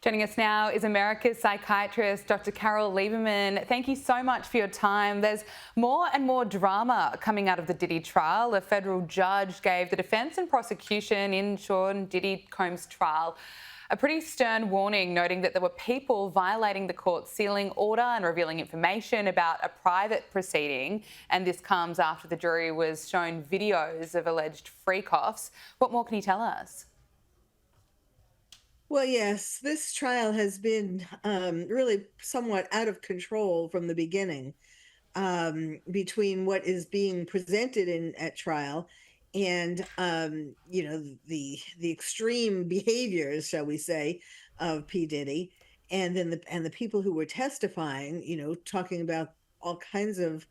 Joining us now is America's psychiatrist, Dr. Carole Lieberman. Thank you so much for your time. There's more and more drama coming out of the Diddy trial. A federal judge gave the defence and prosecution in Sean Diddy Combs' trial a pretty stern warning, noting that there were people violating the court's sealing order and revealing information about a private proceeding. And this comes after the jury was shown videos of alleged freak-offs. What more can you tell us? Well, yes, this trial has been really somewhat out of control from the beginning, between what is being presented in at trial and the extreme behaviors, shall we say, of P. Diddy, and then the people who were testifying, talking about all kinds of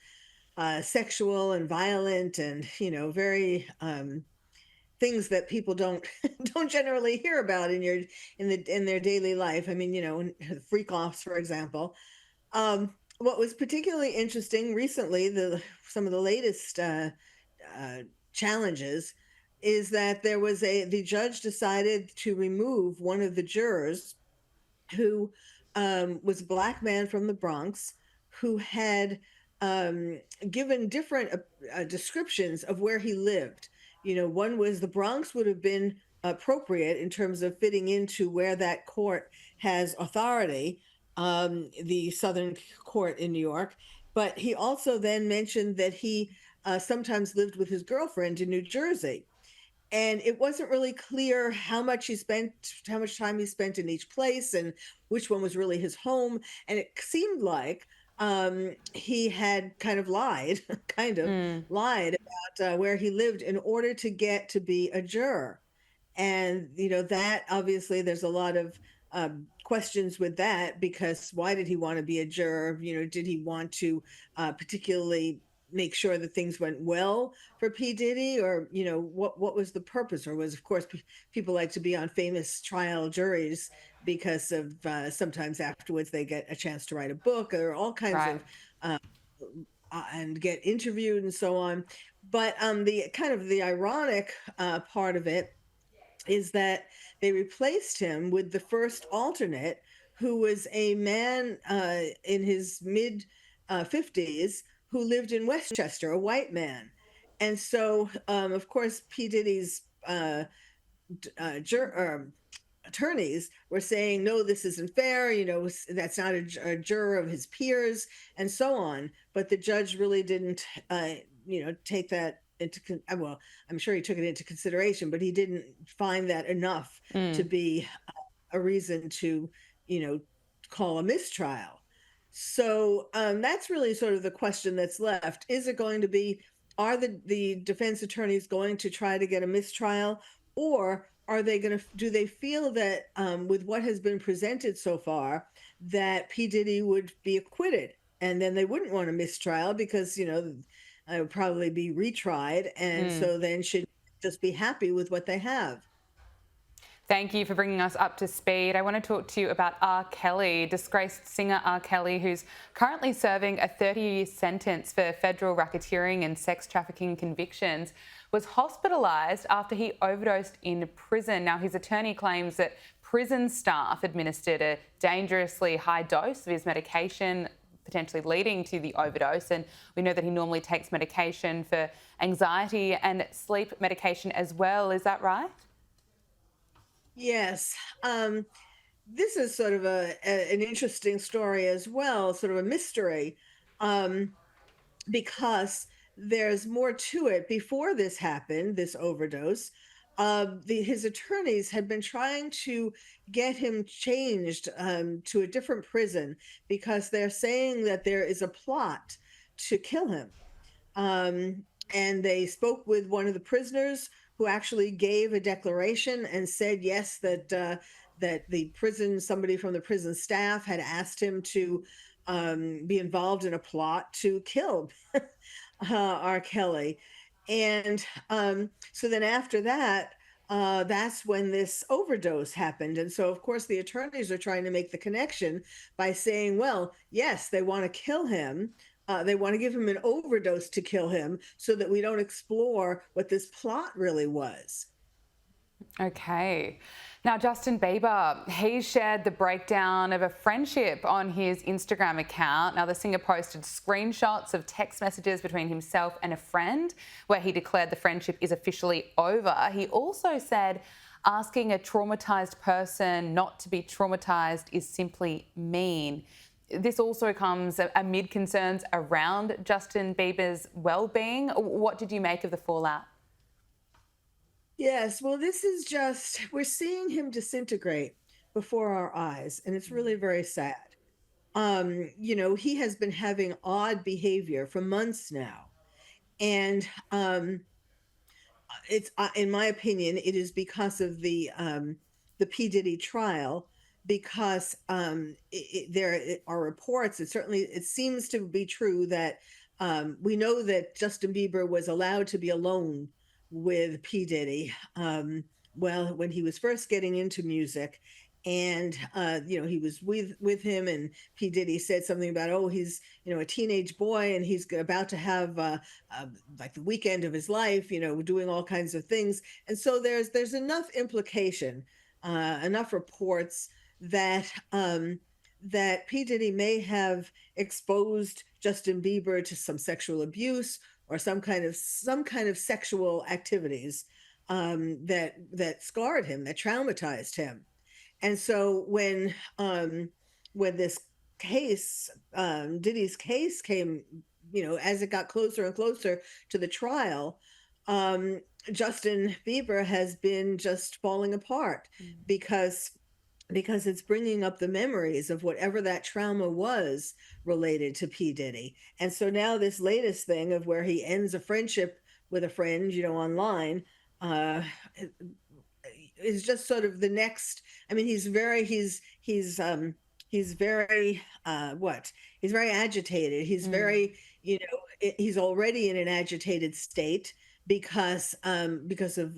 sexual and violent and very things that people don't don't generally hear about in their daily life. I mean, freak offs, for example. What was particularly interesting recently, some of the latest uh, challenges, is that the judge decided to remove one of the jurors who was a Black man from the Bronx who had um, given different descriptions of where he lived. One was the Bronx would have been appropriate in terms of fitting into where that court has authority, the Southern Court in New York. But he also then mentioned that he sometimes lived with his girlfriend in New Jersey. And it wasn't really clear how much time he spent in each place, and which one was really his home. And it seemed like he had kind of lied, Mm. about where he lived in order to get to be a juror. And that obviously there's a lot of questions with that, because why did he want to be a juror? Did he want to particularly make sure that things went well for P. Diddy, or what was the purpose? Or was, of course, people like to be on famous trial juries because of sometimes afterwards they get a chance to write a book or all kinds Right. of uh, and get interviewed and so on. But the kind of the ironic part of it is that they replaced him with the first alternate, who was a man in his mid 50s who lived in Westchester, a white man. And so, of course, P. Diddy's attorneys were saying, no, this isn't fair. That's not a juror of his peers, and so on. But the judge really didn't, take that well, I'm sure he took it into consideration, but he didn't find that enough to Mm. be a reason to, you know, call a mistrial. So that's really sort of the question that's left. Is it going to be, are the defense attorneys going to try to get a mistrial, or are they going to, do they feel that with what has been presented so far, that P. Diddy would be acquitted? And then they wouldn't want a mistrial because, it would probably be retried. And Mm. so then should just be happy with what they have. Thank you for bringing us up to speed. I want to talk to you about R. Kelly, disgraced singer R. Kelly, who's currently serving a 30-year sentence for federal racketeering and sex trafficking convictions, was hospitalised after he overdosed in prison. Now, his attorney claims that prison staff administered a dangerously high dose of his medication, potentially leading to the overdose. And we know that he normally takes medication for anxiety and sleep medication as well. Is that right? Yes. This is sort of an interesting story as well, sort of a mystery, um, because there's more to it. Before this happened, this overdose, his attorneys had been trying to get him changed to a different prison because they're saying that there is a plot to kill him. And they spoke with one of the prisoners who actually gave a declaration and said yes, that somebody from the prison staff had asked him to be involved in a plot to kill R. Kelly. And so then after that, that's when this overdose happened. And so, of course, the attorneys are trying to make the connection by saying, well, yes, they want to kill him. They want to give him an overdose to kill him so that we don't explore what this plot really was. Okay. Now, Justin Bieber, he shared the breakdown of a friendship on his Instagram account. Now, the singer posted screenshots of text messages between himself and a friend where he declared the friendship is officially over. He also said asking a traumatised person not to be traumatised is simply mean. This also comes amid concerns around Justin Bieber's well-being. What did you make of the fallout? Yes, well, this is just, we're seeing him disintegrate before our eyes, and it's really very sad. He has been having odd behavior for months now. And it's in my opinion, it is because of the P Diddy trial. Because there are reports, it seems to be true that we know that Justin Bieber was allowed to be alone with P Diddy. Well, when he was first getting into music, and he was with him, and P Diddy said something about, oh, he's a teenage boy, and he's about to have like the weekend of his life, doing all kinds of things. And so there's enough implication, enough reports that that P Diddy may have exposed Justin Bieber to some sexual abuse or some kind of sexual activities that scarred him, that traumatized him. And so when this case, Diddy's case came, as it got closer and closer to the trial, Justin Bieber has been just falling apart because it's bringing up the memories of whatever that trauma was related to P. Diddy. And so now this latest thing of where he ends a friendship with a friend, online, is just sort of the next. I mean, he's very what? He's very agitated. He's very, he's already in an agitated state because of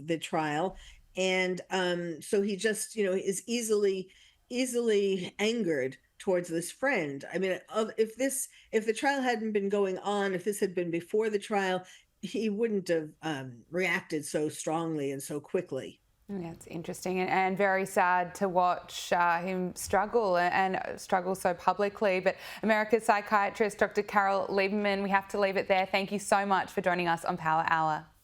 the trial. And so he just, is easily angered towards this friend. I mean, if the trial hadn't been going on, if this had been before the trial, he wouldn't have reacted so strongly and so quickly. Yeah, it's interesting and very sad to watch him struggle and struggle so publicly. But America's psychiatrist, Dr. Carole Lieberman, we have to leave it there. Thank you so much for joining us on Power Hour.